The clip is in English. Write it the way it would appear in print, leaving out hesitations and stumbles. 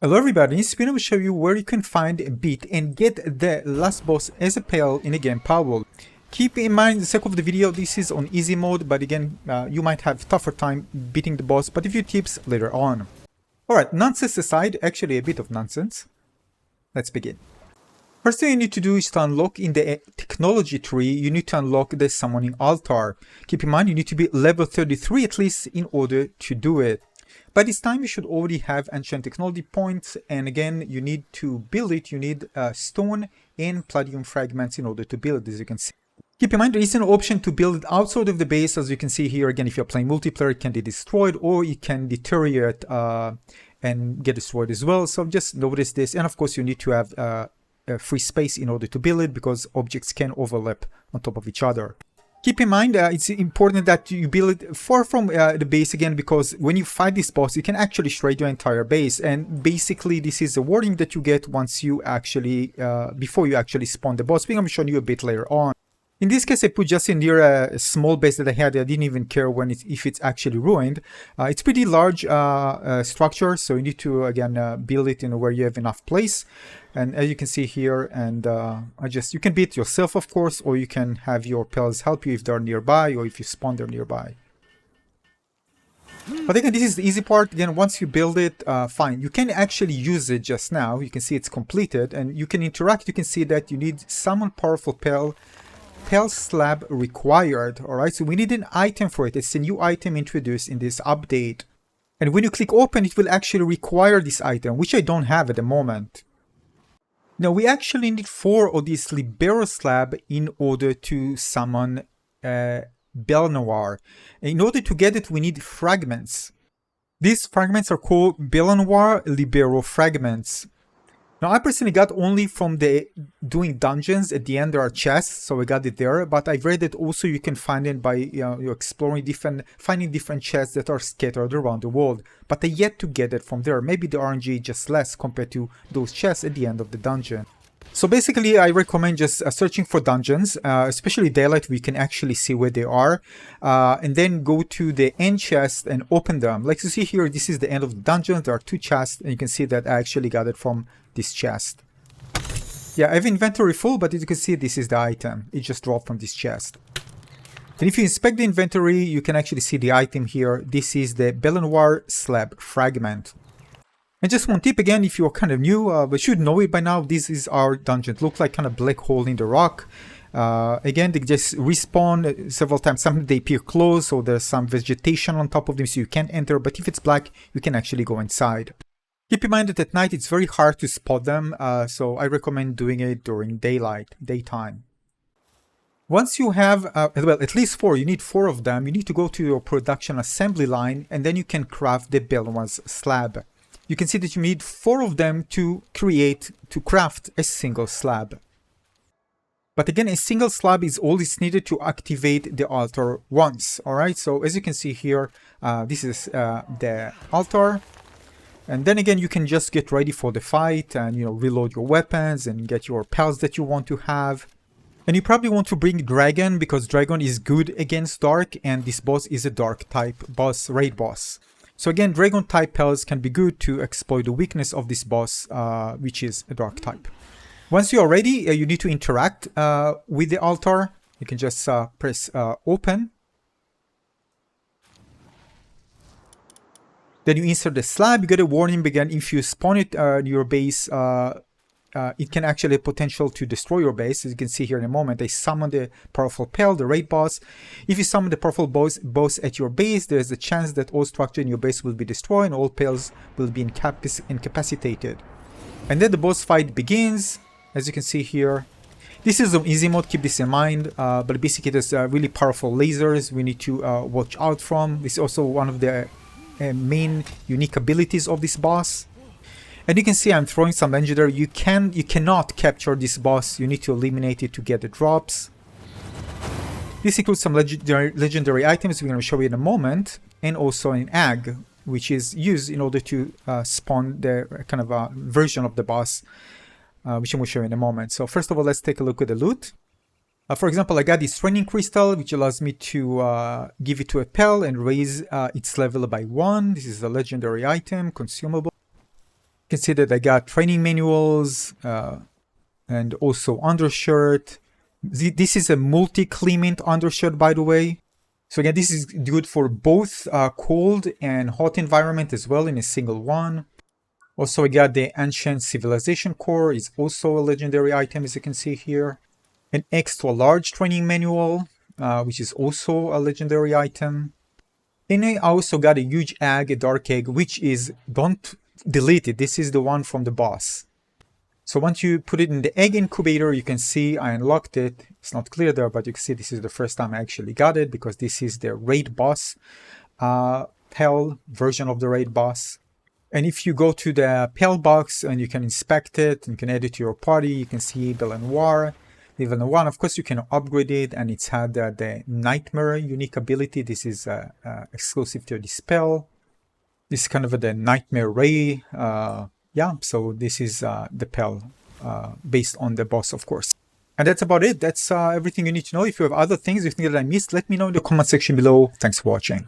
Hello everybody, in this video I will show you where you can find a beat and get the last boss as a Pal in the game Palworld. Keep in mind, the sake of the video, this is on easy mode, but again, you might have tougher time beating the boss, but a few tips later on. Alright, nonsense aside, actually a bit of nonsense. Let's begin. First thing you need to do is to unlock in the technology tree, you need to unlock the summoning altar. Keep in mind, you need to be level 33 at least in order to do it. By this time, you should already have ancient technology points, and again, you need to build it. You need stone and palladium fragments in order to build, as you can see. Keep in mind, there is an option to build it outside of the base, as you can see here. Again, if you're playing multiplayer, it can be destroyed, or you can deteriorate and get destroyed as well. So just notice this, and of course, you need to have a free space in order to build it, because objects can overlap on top of each other. Keep in mind, it's important that you build it far from the base again, because when you fight this boss, you can actually shred your entire base. And basically, this is a warning that you get once you actually, before you actually spawn the boss, which I'm showing you a bit later on. In this case, I put just in here a small base that I had. I didn't even care when if it's actually ruined. It's pretty large structure, so you need to again build it in where you have enough place. And as you can see here, and you can beat yourself, of course, or you can have your pals help you if they're nearby, or if you spawn them nearby. But again, this is the easy part. Again, once you build it, fine. You can actually use it just now. You can see it's completed, and you can interact. You can see that you need summon powerful pal slab required. Alright, so we need an item for it. It's a new item introduced in this update. And when you click open, it will actually require this item, which I don't have at the moment. Now, we actually need 4 of these Libero slab in order to summon Bellanoir. In order to get it, we need fragments. These fragments are called Bellanoir Libero fragments. Now, I personally got only from the doing dungeons. At the end, there are chests, so I got it there. But I've read that also you can find it by you're exploring finding different chests that are scattered around the world. But I yet to get it from there. Maybe the RNG is just less compared to those chests at the end of the dungeon. So basically, I recommend just searching for dungeons, especially daylight, where you can actually see where they are, and then go to the end chest and open them. Like you see here, this is the end of the dungeon. There are 2 chests, and you can see that I actually got it from this chest. Yeah, I have inventory full, but as you can see, this is the item. It just dropped from this chest. And if you inspect the inventory, you can actually see the item here. This is the Bellanoir slab fragment. And just one tip again, if you're kind of new, but you should know it by now, this is our dungeon. It looks like kind of black hole in the rock. Again, they just respawn several times. Sometimes they appear close, so there's some vegetation on top of them, so you can't enter. But if it's black, you can actually go inside. Keep in mind that at night, it's very hard to spot them, so I recommend doing it during daytime. Once you have, well, at least 4, you need 4 of them, you need to go to your production assembly line, and then you can craft the Bellanoir's slab. You can see that you need 4 of them to craft a single slab. But again, a single slab is all that's needed to activate the altar once. Alright, so as you can see here, this is the altar. And then again, you can just get ready for the fight and, reload your weapons and get your pals that you want to have. And you probably want to bring Dragon, because Dragon is good against Dark, and this boss is a Dark type boss, Raid Boss. So again, Dragon type pals can be good to exploit the weakness of this boss, which is a Dark type. Once you are ready, you need to interact with the altar. You can just press open. Then you insert the slab. You get a warning again. If you spawn it in your base, it can actually have potential to destroy your base. As you can see here in a moment, I summon the powerful Pal, the raid boss. If you summon the powerful boss at your base, there's a chance that all structure in your base will be destroyed and all Pals will be incapacitated. And then the boss fight begins, as you can see here. This is on easy mode, keep this in mind, but basically there's really powerful lasers we need to watch out from. This is also one of the main unique abilities of this boss. And you can see I'm throwing some legendary. You cannot capture this boss. You need to eliminate it to get the drops. This includes some legendary items we're going to show you in a moment, and also an egg, which is used in order to spawn the kind of version of the boss, which I'm going to show you in a moment. So first of all, let's take a look at the loot. For example, I got this training crystal, which allows me to give it to a Pal and raise its level by 1. This is a legendary item, consumable. You can see that I got training manuals and also undershirt. This is a multi-climate undershirt, by the way. So again, this is good for both cold and hot environment as well in a single one. Also, I got the Ancient Civilization Core. It's also a legendary item, as you can see here. An extra large training manual, which is also a legendary item. And I also got a huge egg, a dark egg, which is, don't delete it. This is the one from the boss. So once you put it in the egg incubator, you can see I unlocked it. It's not clear there, but you can see this is the first time I actually got it because this is the Raid Boss Pal version of the Raid Boss. And if you go to the Pal box and you can inspect it, and you can add it to your party, you can see Bellanoir. Level 1, of course, you can upgrade it, and it's had the Nightmare unique ability. This is exclusive to the spell. This is kind of the Nightmare Ray. Yeah, so this is the Pal based on the boss, of course. And that's about it. That's everything you need to know. If you have other things you think that I missed, let me know in the comment section below. Thanks for watching.